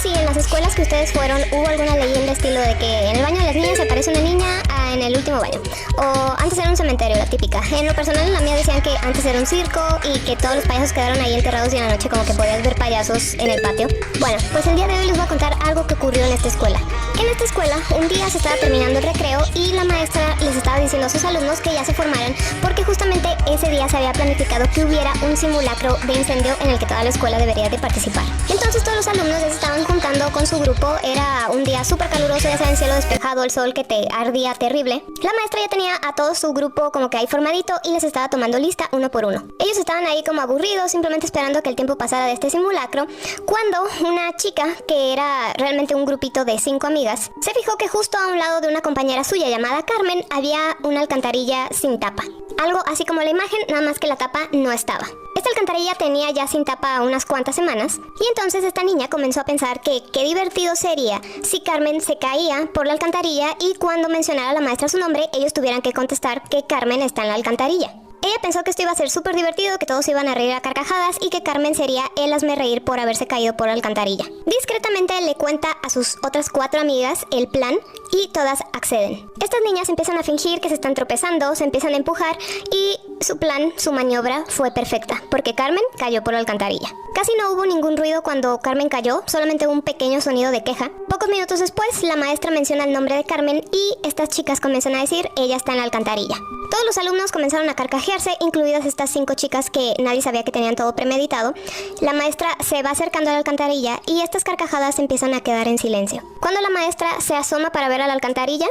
si en las escuelas que ustedes fueron hubo alguna leyenda estilo de que en el baño de las niñas se aparece una niña en el último baño. O antes era un cementerio, la típica. En lo personal, en la mía decían que antes era un circo y que todos los payasos quedaron ahí enterrados y en la noche como que podías ver payasos en el patio. Bueno, pues el día de hoy les voy a contar algo que ocurrió en esta escuela. En esta escuela, un día se estaba terminando el recreo y la maestra les estaba diciendo a sus alumnos que ya se formaran porque justamente ese día se había planificado que hubiera un simulacro de incendio en el que toda la escuela debería de participar. Entonces todos los alumnos ya se estaban juntando con su grupo, era un día súper caluroso, ya saben, cielo despejado, el sol que te ardía terrible. La maestra ya tenía a todo su grupo como que ahí formadito y les estaba tomando lista uno por uno. Ellos estaban ahí como aburridos, simplemente esperando que el tiempo pasara de este simulacro, cuando una chica, que era realmente un grupito de 5 amigas, se fijó que justo a un lado de una compañera suya llamada Carmen había una alcantarilla sin tapa. Algo así como la imagen, nada más que la tapa no estaba. Esta alcantarilla tenía ya sin tapa unas cuantas semanas y entonces esta niña comenzó a pensar que qué divertido sería si Carmen se caía por la alcantarilla y cuando mencionara a la maestra su nombre, ellos tuvieran que contestar que Carmen está en la alcantarilla. Ella pensó que esto iba a ser súper divertido, que todos iban a reír a carcajadas y que Carmen sería el hazmerreír por haberse caído por la alcantarilla. Discretamente le cuenta a sus otras 4 amigas el plan y todas acceden. Estas niñas empiezan a fingir que se están tropezando, se empiezan a empujar y su plan, su maniobra fue perfecta, porque Carmen cayó por la alcantarilla. Casi no hubo ningún ruido cuando Carmen cayó, solamente un pequeño sonido de queja. Pocos minutos después, la maestra menciona el nombre de Carmen y estas chicas comienzan a decir, ella está en la alcantarilla. Todos los alumnos comenzaron a carcajearse, incluidas estas 5 chicas que nadie sabía que tenían todo premeditado. La maestra se va acercando a la alcantarilla y estas carcajadas empiezan a quedar en silencio. Cuando la maestra se asoma para ver a la alcantarilla,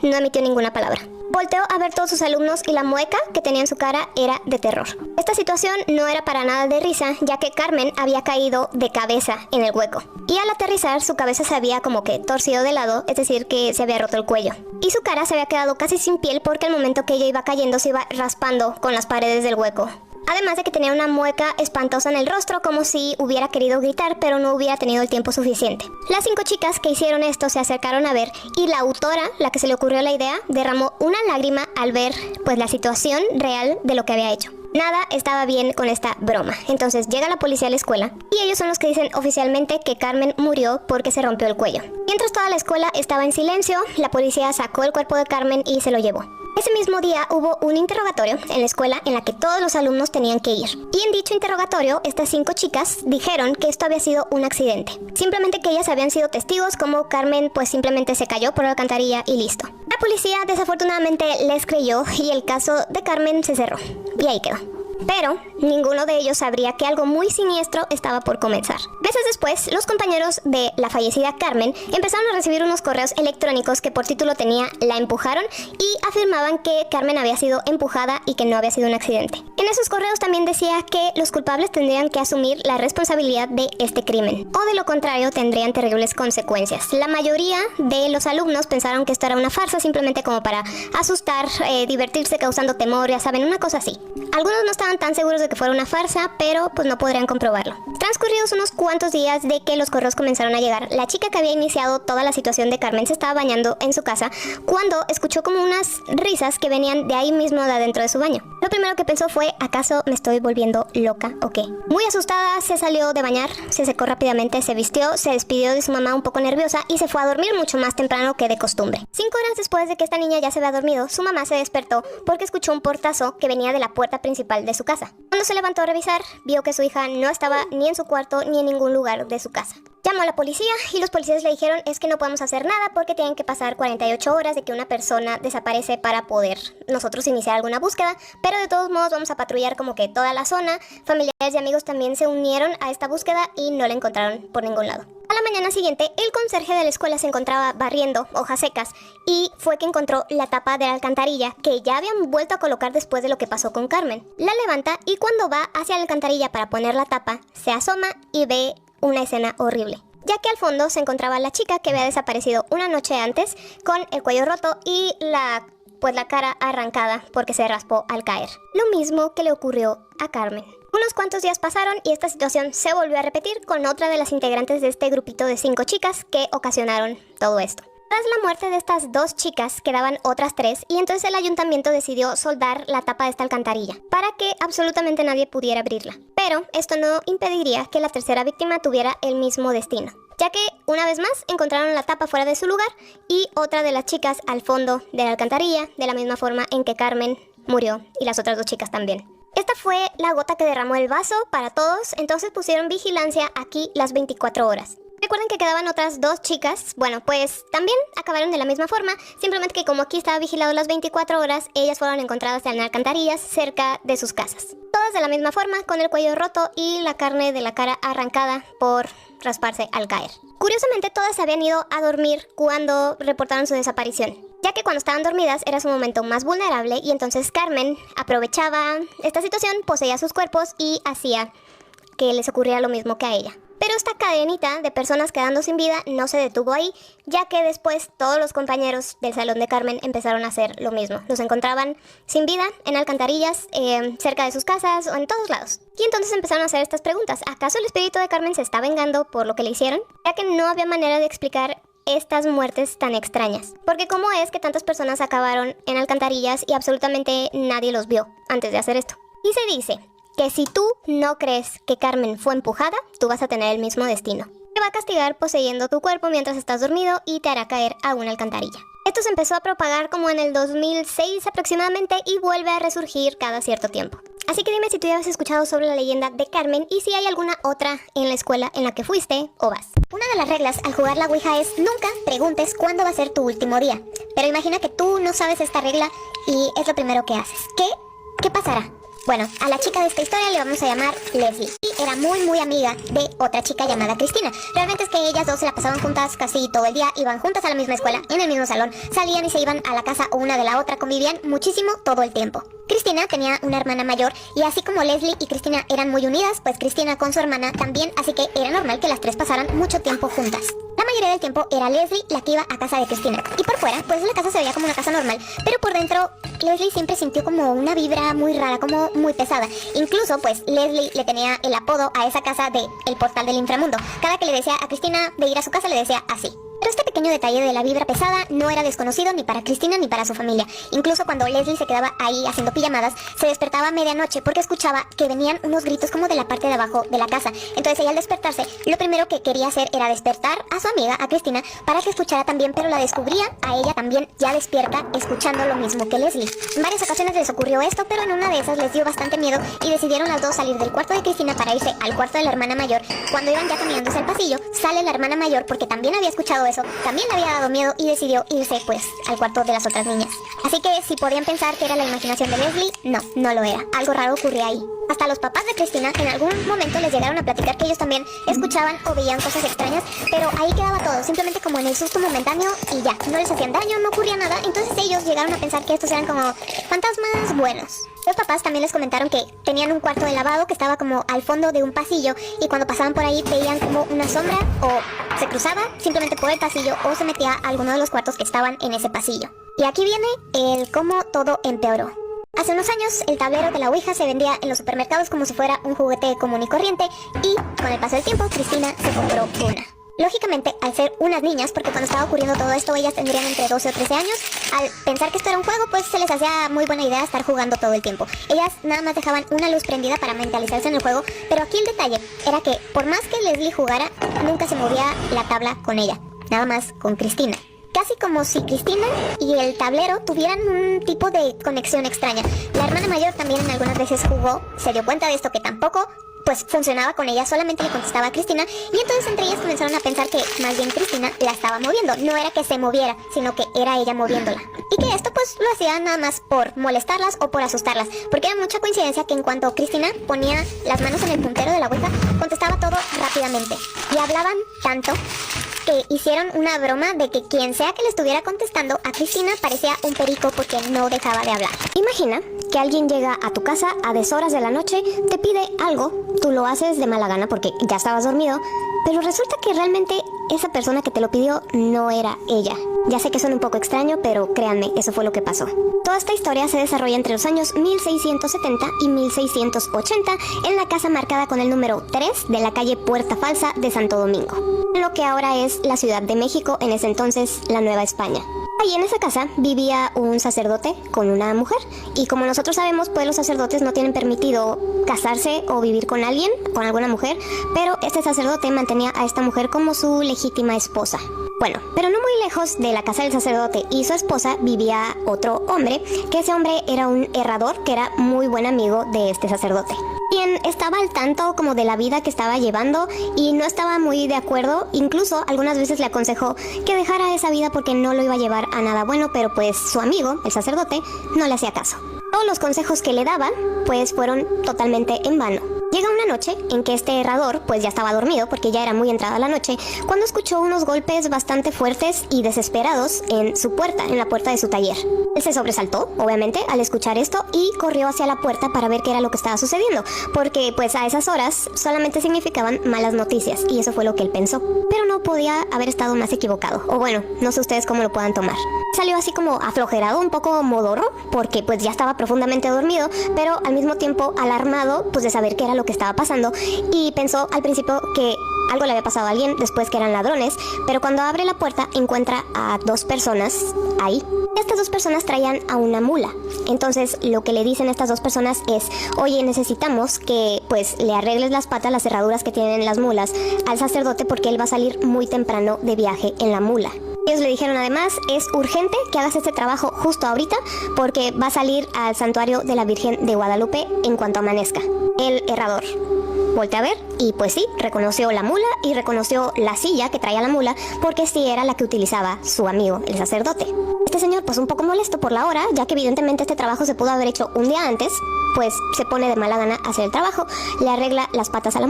no emitió ninguna palabra. Volteó a ver todos sus alumnos y la mueca que tenía en su cara era de terror. Esta situación no era para nada de risa, ya que Carmen había caído de cabeza en el hueco. Y al aterrizar, su cabeza se había como que torcido de lado, es decir, que se había roto el cuello. Y su cara se había quedado casi sin piel porque al momento que ella iba cayendo se iba raspando con las paredes del hueco. Además de que tenía una mueca espantosa en el rostro, como si hubiera querido gritar, pero no hubiera tenido el tiempo suficiente. Las 5 chicas que hicieron esto se acercaron a ver y la autora, la que se le ocurrió la idea, derramó una lágrima al ver pues la situación real de lo que había hecho. Nada estaba bien con esta broma. Entonces llega la policía a la escuela y ellos son los que dicen oficialmente que Carmen murió porque se rompió el cuello. Mientras toda la escuela estaba en silencio, la policía sacó el cuerpo de Carmen y se lo llevó. Ese mismo día hubo un interrogatorio en la escuela en la que todos los alumnos tenían que ir. Y en dicho interrogatorio, estas 5 chicas dijeron que esto había sido un accidente. Simplemente que ellas habían sido testigos, como Carmen pues simplemente se cayó por la alcantarilla y listo. La policía desafortunadamente les creyó y el caso de Carmen se cerró. Y ahí quedó. Pero ninguno de ellos sabría que algo muy siniestro estaba por comenzar. Meses después, los compañeros de la fallecida Carmen empezaron a recibir unos correos electrónicos que por título tenía "La empujaron" y afirmaban que Carmen había sido empujada y que no había sido un accidente. En esos correos también decía que los culpables tendrían que asumir la responsabilidad de este crimen, o de lo contrario tendrían terribles consecuencias. La mayoría de los alumnos pensaron que esto era una farsa, simplemente como para asustar, divertirse causando temor, ya saben, una cosa así. Algunos no estaban tan seguros de que fuera una farsa, pero pues no podrían comprobarlo. Transcurridos unos cuantos días de que los correos comenzaron a llegar, la chica que había iniciado toda la situación de Carmen se estaba bañando en su casa cuando escuchó como unas risas que venían de ahí mismo de adentro de su baño. Lo primero que pensó fue, ¿acaso me estoy volviendo loca o qué? Muy asustada, se salió de bañar, se secó rápidamente, se vistió, se despidió de su mamá un poco nerviosa y se fue a dormir mucho más temprano que de costumbre. 5 horas después de que esta niña ya se había dormido, su mamá se despertó porque escuchó un portazo que venía de la puerta principal de su casa. Cuando se levantó a revisar, vio que su hija no estaba ni en su cuarto ni en ningún lugar de su casa. Llamó a la policía y los policías le dijeron es que no podemos hacer nada porque tienen que pasar 48 horas de que una persona desaparece para poder nosotros iniciar alguna búsqueda, pero de todos modos vamos a patrullar como que toda la zona. Familiares y amigos también se unieron a esta búsqueda y no la encontraron por ningún lado. A la mañana siguiente, el conserje de la escuela se encontraba barriendo hojas secas y fue que encontró la tapa de la alcantarilla que ya habían vuelto a colocar después de lo que pasó con Carmen. La levanta y cuando va hacia la alcantarilla para poner la tapa, se asoma y ve una escena horrible, ya que al fondo se encontraba la chica que había desaparecido una noche antes con el cuello roto y la cara arrancada porque se raspó al caer. Lo mismo que le ocurrió a Carmen. Unos cuantos días pasaron y esta situación se volvió a repetir con otra de las integrantes de este grupito de 5 chicas que ocasionaron todo esto. Tras la muerte de estas 2 chicas quedaban otras 3 y entonces el ayuntamiento decidió soldar la tapa de esta alcantarilla para que absolutamente nadie pudiera abrirla. Pero esto no impediría que la tercera víctima tuviera el mismo destino. ya que una vez más encontraron la tapa fuera de su lugar y otra de las chicas al fondo de la alcantarilla, de la misma forma en que Carmen murió y las otras 2 chicas también. Esta fue la gota que derramó el vaso para todos, entonces pusieron vigilancia aquí las 24 horas. Recuerden que quedaban otras 2 chicas, bueno, pues también acabaron de la misma forma, simplemente que como aquí estaba vigilado las 24 horas, ellas fueron encontradas en alcantarillas cerca de sus casas. Todas de la misma forma, con el cuello roto y la carne de la cara arrancada por rasparse al caer. Curiosamente, todas se habían ido a dormir cuando reportaron su desaparición, ya que cuando estaban dormidas era su momento más vulnerable y entonces Carmen aprovechaba esta situación, poseía sus cuerpos y hacía que les ocurriera lo mismo que a ella. Pero esta cadenita de personas quedando sin vida no se detuvo ahí, ya que después todos los compañeros del salón de Carmen empezaron a hacer lo mismo. Los encontraban sin vida en alcantarillas, cerca de sus casas o en todos lados. Y entonces empezaron a hacer estas preguntas. ¿Acaso el espíritu de Carmen se está vengando por lo que le hicieron? Ya que no había manera de explicar estas muertes tan extrañas. Porque ¿cómo es que tantas personas acabaron en alcantarillas y absolutamente nadie los vio antes de hacer esto? Y se dice que si tú no crees que Carmen fue empujada, tú vas a tener el mismo destino. Te va a castigar poseyendo tu cuerpo mientras estás dormido y te hará caer a una alcantarilla. Esto se empezó a propagar como en el 2006 aproximadamente y vuelve a resurgir cada cierto tiempo. Así que dime si tú ya has escuchado sobre la leyenda de Carmen y si hay alguna otra en la escuela en la que fuiste o vas. Una de las reglas al jugar la Ouija es nunca preguntes cuándo va a ser tu último día. Pero imagina que tú no sabes esta regla y es lo primero que haces. ¿Qué pasará? Bueno, a la chica de esta historia le vamos a llamar Leslie. Y era muy amiga de otra chica llamada Cristina. Realmente es que ellas 2 se la pasaban juntas casi todo el día, iban juntas a la misma escuela, en el mismo salón, salían y se iban a la casa una de la otra, convivían muchísimo todo el tiempo. Cristina tenía una hermana mayor y así como Leslie y Cristina eran muy unidas, pues Cristina con su hermana también, así que era normal que las 3 pasaran mucho tiempo juntas. La mayoría del tiempo era Leslie la que iba a casa de Cristina. Y por fuera, pues la casa se veía como una casa normal, pero por dentro Leslie siempre sintió como una vibra muy rara, como muy pesada. Incluso, pues Leslie le tenía el apodo a esa casa de el portal del inframundo. Cada que le decía a Cristina de ir a su casa le decía así. Pero este pequeño detalle de la vibra pesada no era desconocido ni para Cristina ni para su familia. Incluso cuando Leslie se quedaba ahí haciendo pijamadas, se despertaba a medianoche porque escuchaba que venían unos gritos como de la parte de abajo de la casa. Entonces ella al despertarse, lo primero que quería hacer era despertar a su amiga, a Cristina, para que escuchara también, pero la descubría a ella también ya despierta, escuchando lo mismo que Leslie. En varias ocasiones les ocurrió esto, pero en una de esas les dio bastante miedo y decidieron las 2 salir del cuarto de Cristina para irse al cuarto de la hermana mayor. Cuando iban ya caminando hacia el pasillo, sale la hermana mayor porque también había escuchado eso, también le había dado miedo y decidió irse pues al cuarto de las otras niñas. Así que si podían pensar que era la imaginación de Leslie, no lo era. Algo raro ocurría ahí. Hasta los papás de Cristina en algún momento les llegaron a platicar que ellos también escuchaban o veían cosas extrañas, pero ahí quedaba todo, simplemente como en el susto momentáneo y ya, no les hacían daño, no ocurría nada, entonces ellos llegaron a pensar que estos eran como fantasmas buenos. Los papás también les comentaron que tenían un cuarto de lavado que estaba como al fondo de un pasillo y cuando pasaban por ahí veían como una sombra o se cruzaba simplemente por el pasillo o se metía a alguno de los cuartos que estaban en ese pasillo. Y aquí viene el cómo todo empeoró. Hace unos años, el tablero de la Ouija se vendía en los supermercados como si fuera un juguete común y corriente y, con el paso del tiempo, Cristina se compró una. Lógicamente, al ser unas niñas, porque cuando estaba ocurriendo todo esto, ellas tendrían entre 12 o 13 años, al pensar que esto era un juego, pues se les hacía muy buena idea estar jugando todo el tiempo. Ellas nada más dejaban una luz prendida para mentalizarse en el juego, pero aquí el detalle era que, por más que Leslie jugara, nunca se movía la tabla con ella, nada más con Cristina. Casi como si Cristina y el tablero tuvieran un tipo de conexión extraña. La hermana mayor también algunas veces jugó, se dio cuenta de esto que tampoco pues funcionaba con ella, solamente le contestaba a Cristina y entonces entre ellas comenzaron a pensar que más bien Cristina la estaba moviendo, no era que se moviera, sino que era ella moviéndola. Y que esto pues lo hacía nada más por molestarlas o por asustarlas, porque era mucha coincidencia que en cuanto Cristina ponía las manos en el puntero de la Ouija, contestaba todo rápidamente. Y hablaban tanto que hicieron una broma de que quien sea que le estuviera contestando a Cristina parecía un perico porque no dejaba de hablar. Imagina que alguien llega a tu casa a deshoras de la noche, te pide algo, tú lo haces de mala gana porque ya estabas dormido, pero resulta que realmente esa persona que te lo pidió no era ella. Ya sé que suena un poco extraño, pero créanme, eso fue lo que pasó. Toda esta historia se desarrolla entre los años 1670 y 1680 en la casa marcada con el número 3 de la calle Puerta Falsa de Santo Domingo, lo que ahora es la Ciudad de México, en ese entonces la Nueva España. Ahí en esa casa vivía un sacerdote con una mujer, y como nosotros sabemos, pues los sacerdotes no tienen permitido casarse o vivir con alguien, con alguna mujer, pero este sacerdote mantenía a esta mujer como su legítima esposa. Bueno, pero no muy lejos de la casa del sacerdote y su esposa vivía otro hombre, que ese hombre era un herrador que era muy buen amigo de este sacerdote, quien estaba al tanto como de la vida que estaba llevando y no estaba muy de acuerdo. Incluso algunas veces le aconsejó que dejara esa vida porque no lo iba a llevar a nada bueno, pero pues su amigo, el sacerdote, no le hacía caso. Todos los consejos que le daban pues fueron totalmente en vano. Llega una noche en que este herrador pues ya estaba dormido porque ya era muy entrada la noche, cuando escuchó unos golpes bastante fuertes y desesperados en su puerta, en la puerta de su taller. Él se sobresaltó, obviamente, al escuchar esto y corrió hacia la puerta para ver qué era lo que estaba sucediendo, porque pues a esas horas solamente significaban malas noticias y eso fue lo que él pensó. Pero no podía haber estado más equivocado, o bueno, no sé ustedes cómo lo puedan tomar. Salió así como aflojerado, un poco modorro, porque pues ya estaba profundamente dormido, pero al mismo tiempo alarmado pues de saber qué era lo que estaba pasando, y pensó al principio que algo le había pasado a alguien, después que eran ladrones, pero cuando abre la puerta encuentra a dos personas ahí. Estas dos personas traían a una mula. Entonces lo que le dicen estas dos personas es: oye, necesitamos que pues le arregles las patas, las cerraduras que tienen las mulas al sacerdote, porque él va a salir muy temprano de viaje en la mula. Ellos le dijeron además: es urgente que hagas este trabajo justo ahorita porque va a salir al santuario de la Virgen de Guadalupe en cuanto amanezca. El herrador voltea a ver y pues sí, reconoció la mula y reconoció la silla que traía la mula, porque sí era la que utilizaba su amigo, el sacerdote. Este señor, pues un poco molesto por la hora, ya que evidentemente este trabajo se pudo haber hecho un día antes, pues se pone de mala gana a hacer el trabajo, le arregla las patas a la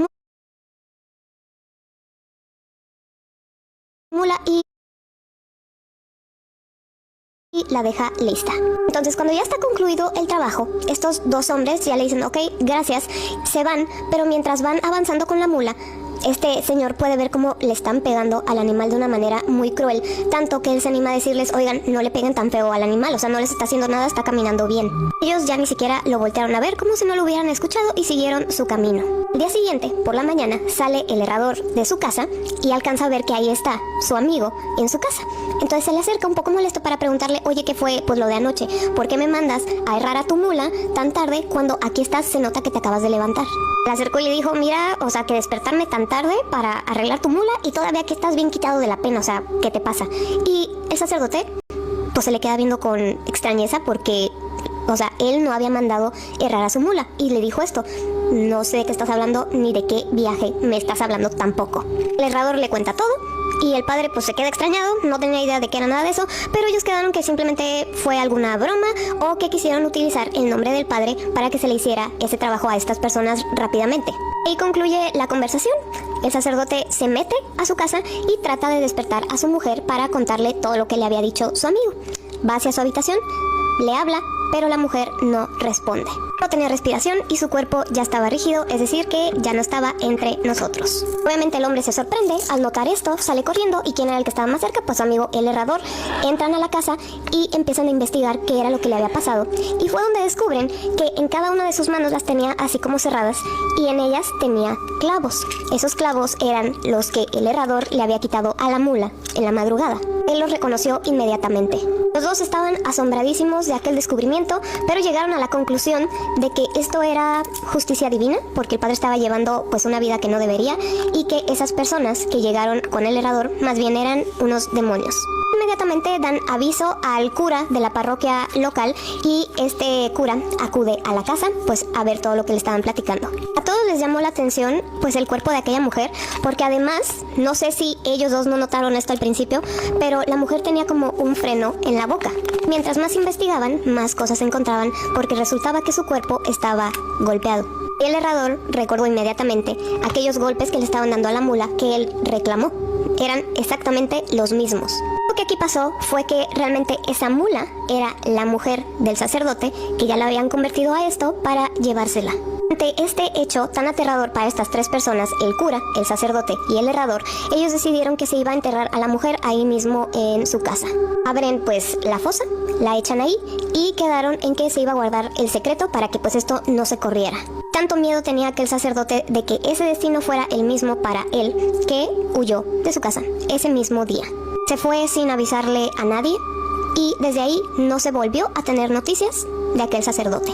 mula y la deja lista. Entonces, cuando ya está concluido el trabajo, estos dos hombres ya le dicen: ok, gracias, se van, pero mientras van avanzando con la mula, este señor puede ver cómo le están pegando al animal de una manera muy cruel, tanto que él se anima a decirles: oigan, no le peguen tan feo al animal, o sea, no les está haciendo nada, está caminando bien. Ellos ya ni siquiera lo voltearon a ver, como si no lo hubieran escuchado, y siguieron su camino. El día siguiente, por la mañana, sale el herrador de su casa y alcanza a ver que ahí está su amigo en su casa. Entonces se le acerca un poco molesto para preguntarle: oye, ¿qué fue pues lo de anoche? ¿Por qué me mandas a herrar a tu mula tan tarde cuando aquí estás, se nota que te acabas de levantar? Le acercó y le dijo: mira, o sea, que despertarme tan tarde para arreglar tu mula y todavía que estás bien quitado de la pena, o sea, ¿qué te pasa? Y el sacerdote pues se le queda viendo con extrañeza porque, o sea, él no había mandado herrar a su mula, y le dijo esto: no sé de qué estás hablando ni de qué viaje me estás hablando tampoco. El herrador le cuenta todo y el padre pues se queda extrañado, no tenía idea de que era nada de eso, pero ellos quedaron que simplemente fue alguna broma o que quisieron utilizar el nombre del padre para que se le hiciera ese trabajo a estas personas rápidamente. Y concluye la conversación. El sacerdote se mete a su casa y trata de despertar a su mujer para contarle todo lo que le había dicho su amigo. Va hacia su habitación, le habla, pero la mujer no responde. No tenía respiración y su cuerpo ya estaba rígido, es decir que ya no estaba entre nosotros. Obviamente el hombre se sorprende al notar esto, sale corriendo, y ¿quién era el que estaba más cerca? Pues su amigo el herrador. Entran a la casa y empiezan a investigar qué era lo que le había pasado, y fue donde descubren que en cada una de sus manos las tenía así como cerradas y en ellas tenía clavos. Esos clavos eran los que el herrador le había quitado a la mula en la madrugada. Él los reconoció inmediatamente. Los dos estaban asombradísimos de aquel descubrimiento, pero llegaron a la conclusión de que esto era justicia divina, porque el padre estaba llevando pues una vida que no debería, y que esas personas que llegaron con el herrador más bien eran unos demonios. Inmediatamente dan aviso al cura de la parroquia local, y este cura acude a la casa pues a ver todo lo que le estaban platicando. A todos les llamó la atención pues el cuerpo de aquella mujer, porque además, no sé si ellos dos no notaron esto al principio, pero la mujer tenía como un freno en la boca. Mientras más investigaban, más cosas encontraban, porque resultaba que su cuerpo estaba golpeado. El herrador recordó inmediatamente aquellos golpes que le estaban dando a la mula que él reclamó. Eran exactamente los mismos. Lo que aquí pasó fue que realmente esa mula era la mujer del sacerdote, que ya la habían convertido a esto para llevársela. Ante este hecho tan aterrador para estas tres personas, el cura, el sacerdote y el herrador, ellos decidieron que se iba a enterrar a la mujer ahí mismo en su casa. Abren pues la fosa, la echan ahí y quedaron en que se iba a guardar el secreto para que pues esto no se corriera. Tanto miedo tenía aquel sacerdote de que ese destino fuera el mismo para él, que huyó de su casa ese mismo día. Se fue sin avisarle a nadie, y desde ahí no se volvió a tener noticias de aquel sacerdote.